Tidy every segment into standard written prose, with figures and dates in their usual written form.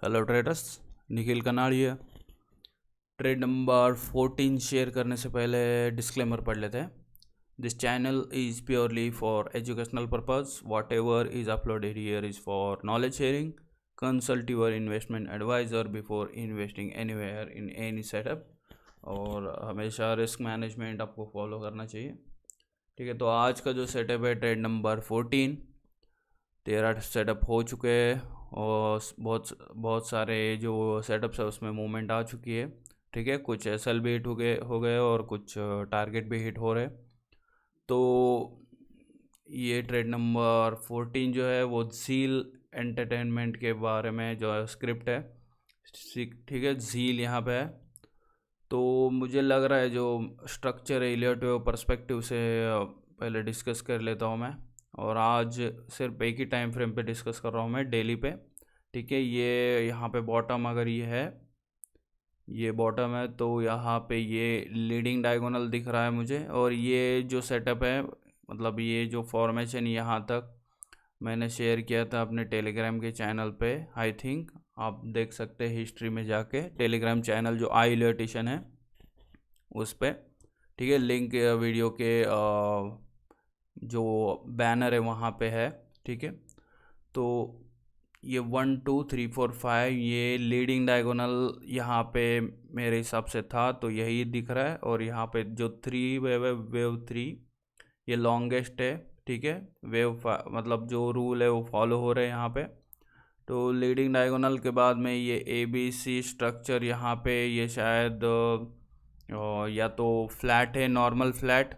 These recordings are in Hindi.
Hello traders, Nikhil Kanadia. Trade number 14 share करने से पहले डिस्क्लेमर पढ़ लेते हैं। This channel is purely for educational purpose. Whatever is uploaded here is for knowledge sharing. Consult your investment advisor before investing anywhere in any setup. और हमेशा रिस्क मैनेजमेंट आपको फॉलो करना चाहिए। ठीक है, तो आज का जो सेटअप है ट्रेड नंबर 14, 13 सेटअप हो चुके हैं और बहुत सारे जो सेटअप्स है उसमें मूवमेंट आ चुकी है। ठीक है, कुछ एसएल भी हिट हो गए और कुछ टारगेट भी हिट हो रहे। तो ये ट्रेड नंबर 14 जो है वो झील एंटरटेनमेंट के बारे में जो है स्क्रिप्ट है। ठीक है, झील यहाँ पे है। तो मुझे लग रहा है जो स्ट्रक्चर है रिलेटिव पर्सपेक्टिव से पहले डिस्कस कर लेता हूँ मैं। और आज सिर्फ एक ही टाइम फ्रेम पे डिस्कस कर रहा हूँ मैं, डेली पे। ठीक है, ये यहाँ पे बॉटम अगर ये बॉटम है तो यहाँ पे ये लीडिंग डायगोनल दिख रहा है मुझे। और ये जो सेटअप है, मतलब ये जो फॉर्मेशन यहाँ तक मैंने शेयर किया था अपने टेलीग्राम के चैनल पे। आई थिंक आप देख सकते हैं हिस्ट्री में जाके, टेलीग्राम चैनल जो आई इलेक्ट्रिशियन है उस पर। ठीक है, लिंक वीडियो के जो बैनर है वहाँ पे है। ठीक है, तो ये 1 2 3 4 5 ये लीडिंग डायगोनल यहाँ पे मेरे हिसाब से था, तो यही दिख रहा है। और यहाँ पे जो 3 वेव है, वेव 3 ये लॉन्गेस्ट है। ठीक है, मतलब जो रूल है वो फॉलो हो रहे हैं यहाँ पे। तो लीडिंग डायगोनल के बाद में ये ABC स्ट्रक्चर यहाँ पे ये शायद या तो फ्लैट है, नॉर्मल फ्लैट,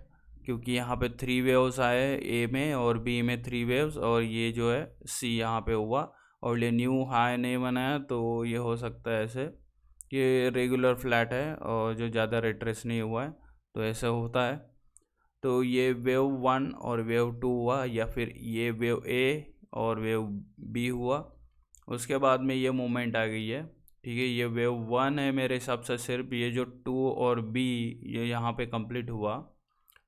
क्योंकि यहाँ पे 3 वेव्स आए ए में और बी में 3 वेव्स, और ये जो है सी यहाँ पे हुआ और ये न्यू हाई नहीं बनाया, तो ये हो सकता है ऐसे। ये रेगुलर फ्लैट है और जो ज़्यादा रिट्रेस नहीं हुआ है, तो ऐसा होता है। तो ये वेव 1 और वेव 2 हुआ, या फिर ये वेव ए और वेव बी हुआ। उसके बाद में ये मूवमेंट आ गई है। ठीक है, ये वेव 1 है मेरे हिसाब से। सिर्फ ये जो 2 और बी ये यहाँ पे कंप्लीट हुआ,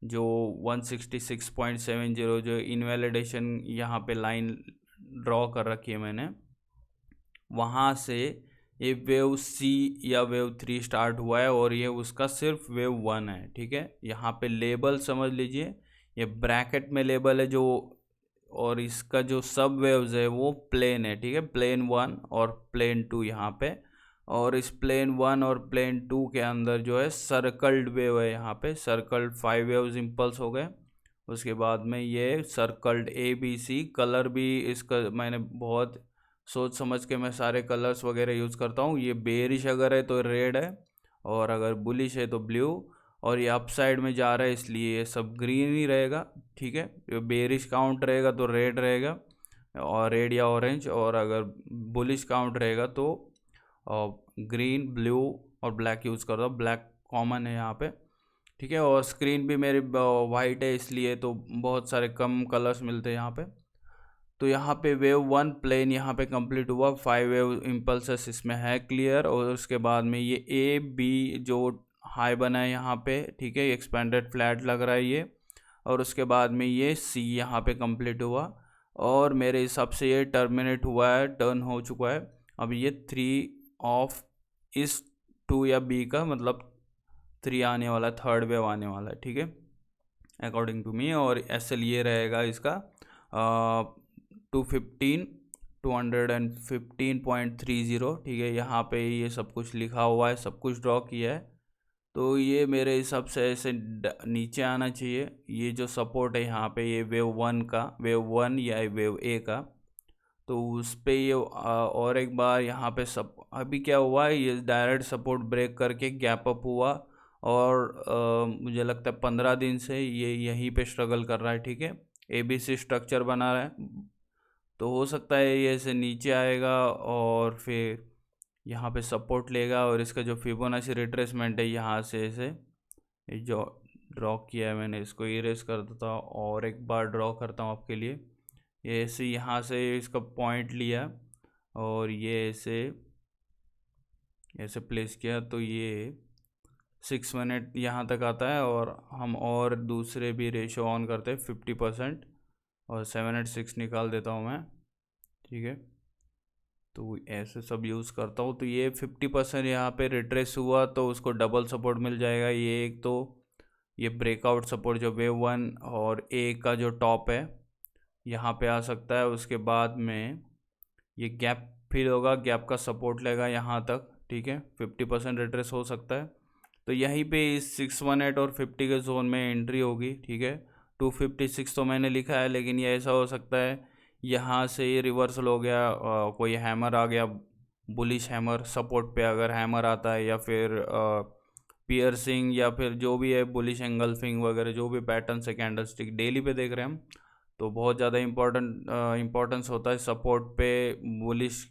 जो 166.70 जो इनवैलिडेशन यहाँ पे लाइन ड्रॉ कर रखी है मैंने, वहाँ से ये वेव सी या वेव 3 स्टार्ट हुआ है और ये उसका सिर्फ वेव 1 है। ठीक है, यहाँ पे लेबल समझ लीजिए, ये ब्रैकेट में लेबल है जो, और इसका जो सब वेव्स है वो प्लेन है। ठीक है, प्लेन 1 और प्लेन 2 यहाँ पे। और इस प्लेन 1 और प्लेन 2 के अंदर जो है सर्कल्ड वेव है, यहाँ पे सर्कल्ड 5 वेव्स इम्पल्स हो गए। उसके बाद में ये सर्कल्ड ABC कलर भी इसका मैंने बहुत सोच समझ के मैं सारे कलर्स वगैरह यूज़ करता हूँ। ये बेरिश अगर है तो रेड है, और अगर बुलिश है तो ब्लू, और ये अप साइड में जा रहा है इसलिए ये सब ग्रीन ही रहेगा। ठीक है, बेरिश काउंट रहेगा तो रेड रहेगा और रेड या ऑरेंज, और अगर बुलिश काउंट रहेगा तो ग्रीन, ब्लू और ब्लैक यूज़ करता हूँ। ब्लैक कॉमन है यहाँ पे। ठीक है, और स्क्रीन भी मेरी वाइट है इसलिए तो बहुत सारे कम कलर्स मिलते हैं यहाँ पे। तो यहाँ पे वेव 1 प्लेन यहाँ पे कंप्लीट हुआ, 5 वेव इम्पल्सेस इसमें है क्लियर। और उसके बाद में ये AB जो हाई बना है यहाँ पे, ठीक है, एक्सपेंडेड फ्लैट लग रहा है ये। और उसके बाद में ये C यहाँ पे कंप्लीट हुआ, और मेरे हिसाब से ये टर्मिनेट हुआ है, टर्न हो चुका है। अब ये 3 ऑफ इस 2 या B का मतलब 3 आने वाला है, थर्ड वेव आने वाला है। ठीक है, अकॉर्डिंग टू मी। और SL ये रहेगा इसका 215.30। ठीक है, यहाँ पे ये सब कुछ लिखा हुआ है, सब कुछ ड्रॉ किया है। तो ये मेरे हिसाब से ऐसे नीचे आना चाहिए। ये जो सपोर्ट है यहाँ पे, ये वेव 1 का, वेव 1 या वेव ए का, तो उस पर ये और एक बार यहाँ पे सब अभी क्या हुआ है, ये डायरेक्ट सपोर्ट ब्रेक करके गैप अप हुआ। और मुझे लगता है 15 दिन से ये यहीं पे स्ट्रगल कर रहा है। ठीक है, ABC स्ट्रक्चर बना रहा है, तो हो सकता है ये ऐसे नीचे आएगा और फिर यहाँ पे सपोर्ट लेगा। और इसका जो फिबोनाची रिट्रेसमेंट है यहाँ से ऐसे, ये जो ड्रॉ किया है मैंने इसको इरेज कर देता हूँ और एक बार ड्रॉ करता हूँ आपके लिए। ये ऐसे यहाँ से इसका पॉइंट लिया और ये ऐसे ऐसे प्लेस किया, तो ये 6 मिनट यहाँ तक आता है। और हम और दूसरे भी रेशो ऑन करते हैं 50%, और 7 8 6 निकाल देता हूँ मैं। ठीक है, तो ऐसे सब यूज़ करता हूँ। तो ये 50% यहाँ पे रिट्रेस हुआ तो उसको डबल सपोर्ट मिल जाएगा। ये एक तो ये ब्रेकआउट सपोर्ट जो वेव 1 और ए का जो टॉप है यहाँ पे आ सकता है। उसके बाद में ये गैप फिल होगा, गैप का सपोर्ट लेगा यहाँ तक, ठीक है। 50% रिट्रेस हो सकता है। तो यहीं पे इस 618 और 50 के जोन में एंट्री होगी, ठीक है। 256 तो मैंने लिखा है, लेकिन ये ऐसा हो सकता है यहाँ से ये रिवर्सल हो गया, कोई हैमर आ गया, बुलिश हैमर सपोर्ट पे अगर हैमर आता है, या फिर पियर्सिंग, या फिर जो भी है बुलिश एंगल्फिंग वगैरह जो भी पैटर्न है कैंडलस्टिक डेली पे देख रहे हैं हम, तो बहुत ज़्यादा इम्पोर्टेंस होता है सपोर्ट पे बुलिश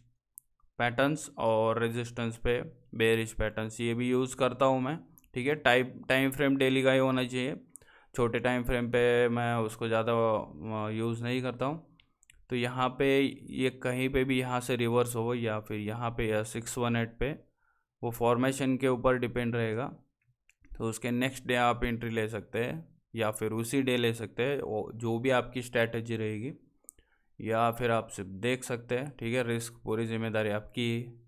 पैटर्न्स और रेजिस्टेंस पे बेरिश पैटर्न्स। ये भी यूज़ करता हूँ मैं, ठीक है। टाइम फ्रेम डेली का ही होना चाहिए, छोटे टाइम फ्रेम पे मैं उसको ज़्यादा यूज़ नहीं करता हूँ। तो यहाँ पे ये कहीं पे भी यहाँ से रिवर्स हो या फिर यहाँ पे या 618 पे, वो फॉर्मेशन के ऊपर डिपेंड रहेगा। तो उसके नेक्स्ट डे आप एंट्री ले सकते हैं या फिर उसी डे ले सकते हैं, जो भी आपकी स्ट्रैटेजी रहेगी, या फिर आप सिर्फ देख सकते हैं, ठीक है। रिस्क पूरी जिम्मेदारी आपकी,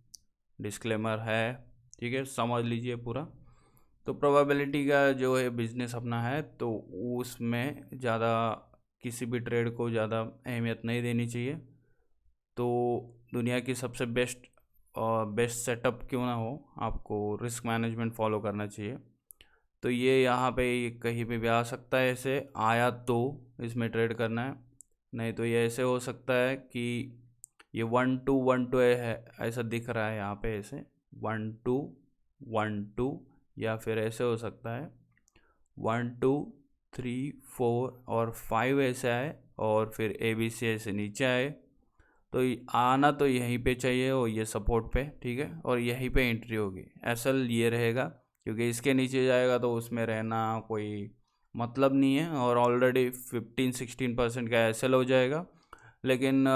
डिस्क्लेमर है, ठीक है, समझ लीजिए पूरा। तो प्रोबेबिलिटी का जो है बिजनेस अपना है, तो उसमें ज़्यादा किसी भी ट्रेड को ज़्यादा अहमियत नहीं देनी चाहिए। तो दुनिया की सबसे बेस्ट सेटअप क्यों ना हो, आपको रिस्क मैनेजमेंट फॉलो करना चाहिए। तो ये यहाँ पे कहीं पे भी आ सकता है, ऐसे आया तो इसमें ट्रेड करना है, नहीं तो ये ऐसे हो सकता है कि ये 1-2-1-2 है, ऐसा दिख रहा है यहाँ पे, ऐसे 1-2-1-2, या फिर ऐसे हो सकता है 1-2-3-4 और 5 ऐसे आए, और फिर ABC ऐसे नीचे आए। तो आना तो यहीं पे चाहिए, और ये सपोर्ट पे, ठीक है, और यहीं पे एंट्री होगी। SL ये रहेगा, क्योंकि इसके नीचे जाएगा तो उसमें रहना कोई मतलब नहीं है, और ऑलरेडी 15-16% का SL हो जाएगा। लेकिन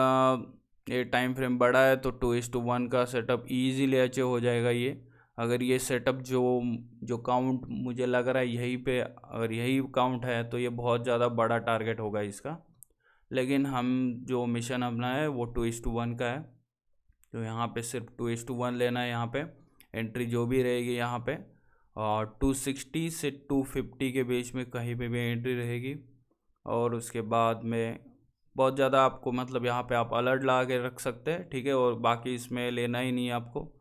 ये टाइम फ्रेम बड़ा है तो 2:1 का सेटअप ईजीली अचीव हो जाएगा। ये अगर ये सेटअप जो काउंट मुझे लग रहा है यहीं पे, अगर यही काउंट है तो ये बहुत ज़्यादा बड़ा टारगेट होगा इसका। लेकिन हम जो मिशन अपना है वो 2:1 का है, तो यहाँ पे सिर्फ 2:1 लेना है। यहाँ पे एंट्री जो भी रहेगी यहाँ पे, और 260 से 250 के बीच में कहीं पे भी एंट्री रहेगी। और उसके बाद में बहुत ज़्यादा आपको मतलब यहाँ पे आप अलर्ट ला के रख सकते हैं, ठीक है, और बाकी इसमें लेना ही नहीं है आपको,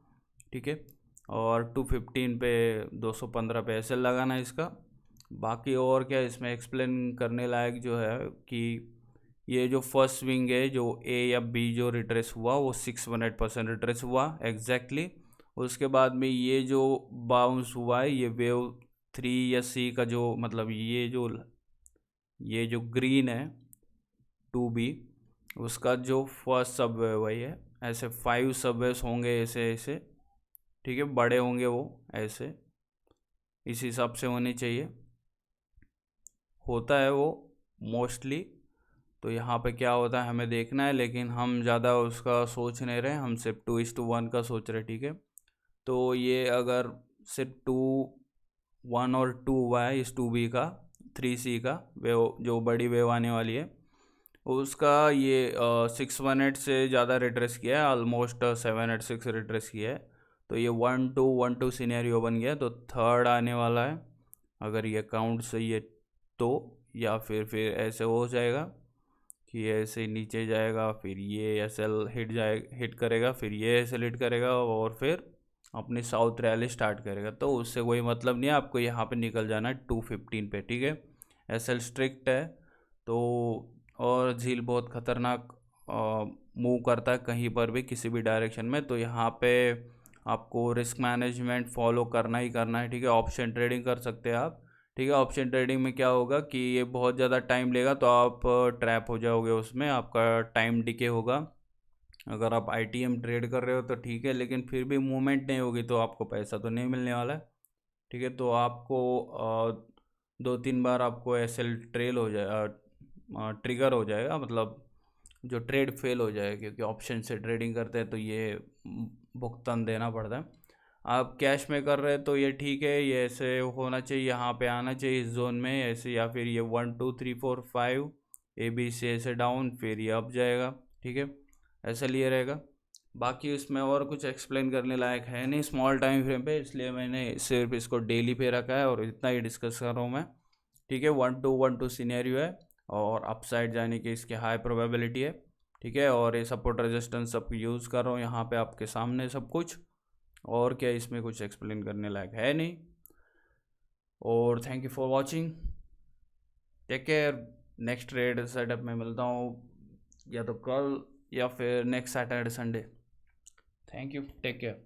ठीक है। और 215 पे 215 पे ऐसे लगाना है इसका। बाकी और क्या इसमें एक्सप्लेन करने लायक जो है कि ये जो फर्स्ट स्विंग है, जो A या B जो रिट्रेस हुआ वो 618% रिट्रेस हुआ एग्जैक्टली। उसके बाद में ये जो बाउंस हुआ है, ये वेव 3 या C का जो मतलब ये जो ग्रीन है 2B, उसका जो फर्स्ट सबवे वही है। ऐसे 5 सबवेज होंगे ऐसे ऐसे, ठीक है, बड़े होंगे वो ऐसे, इस हिसाब से होने चाहिए, होता है वो मोस्टली। तो यहाँ पे क्या होता है हमें देखना है, लेकिन हम ज़्यादा उसका सोच नहीं रहे, हम सिर्फ 2:1 का सोच रहे, ठीक है। तो ये अगर सिर्फ 2-1 और 2 हुआ है इस 2B का, 3C का वेव जो बड़ी वेव आने वाली है उसका, ये 618 से ज़्यादा रिट्रेस किया है, ऑलमोस्ट 786 रिट्रेस किया है। तो ये 1-2-1-2 सिनेरियो बन गया, तो थर्ड आने वाला है अगर ये काउंट सही है तो, या फिर ऐसे हो जाएगा कि ऐसे नीचे जाएगा, फिर ये SL हिट करेगा, फिर ये SL हिट करेगा, और फिर अपनी साउथ रैली स्टार्ट करेगा। तो उससे कोई मतलब नहीं है, आपको यहाँ पे निकल जाना है 215 पे, ठीक है। SL स्ट्रिक्ट है तो, और झील बहुत ख़तरनाक मूव करता है कहीं पर भी किसी भी डायरेक्शन में। तो यहाँ पे आपको रिस्क मैनेजमेंट फॉलो करना ही करना है, ठीक है। ऑप्शन ट्रेडिंग कर सकते हैं आप, ठीक है। ऑप्शन ट्रेडिंग में क्या होगा कि ये बहुत ज़्यादा टाइम लेगा, तो आप ट्रैप हो जाओगे उसमें, आपका टाइम डिके होगा। अगर आप ITM ट्रेड कर रहे हो तो ठीक है, लेकिन फिर भी मूवमेंट नहीं होगी तो आपको पैसा तो नहीं मिलने वाला है, ठीक है। तो आपको 2-3 बार आपको SL ट्रेल हो जाए, ट्रिगर हो जाएगा, मतलब जो ट्रेड फेल हो जाएगा, क्योंकि ऑप्शन से ट्रेडिंग करते हैं तो ये भुगतान देना पड़ता है। आप कैश में कर रहे हैं तो ये ठीक है, ये ऐसे होना चाहिए, यहाँ पे आना चाहिए इस जोन में ऐसे, या फिर ये 1-2-3-4-5 ABC ऐसे डाउन, फिर ये अप जाएगा, ठीक है, ऐसा लिए रहेगा। बाकी इसमें और कुछ एक्सप्लेन करने लायक है नहीं स्मॉल टाइम फ्रेम पे, इसलिए मैंने सिर्फ इसको डेली पे रखा है और इतना ही डिस्कस कर रहा हूँ मैं। ठीक है, 1-2 सिनेरियो है और अपसाइड जाने की इसकी हाई प्रोबेबिलिटी है। ठीक है, और ये सपोर्ट रेजिस्टेंस सब यूज़ कर रहा हूँ यहाँ पे आपके सामने सब कुछ, और क्या इसमें कुछ एक्सप्लेन करने लायक है नहीं। और thank you for watching, take care. Next trade setup में मिलता हूँ या तो कल या फिर next Saturday Sunday. Thank you, take care.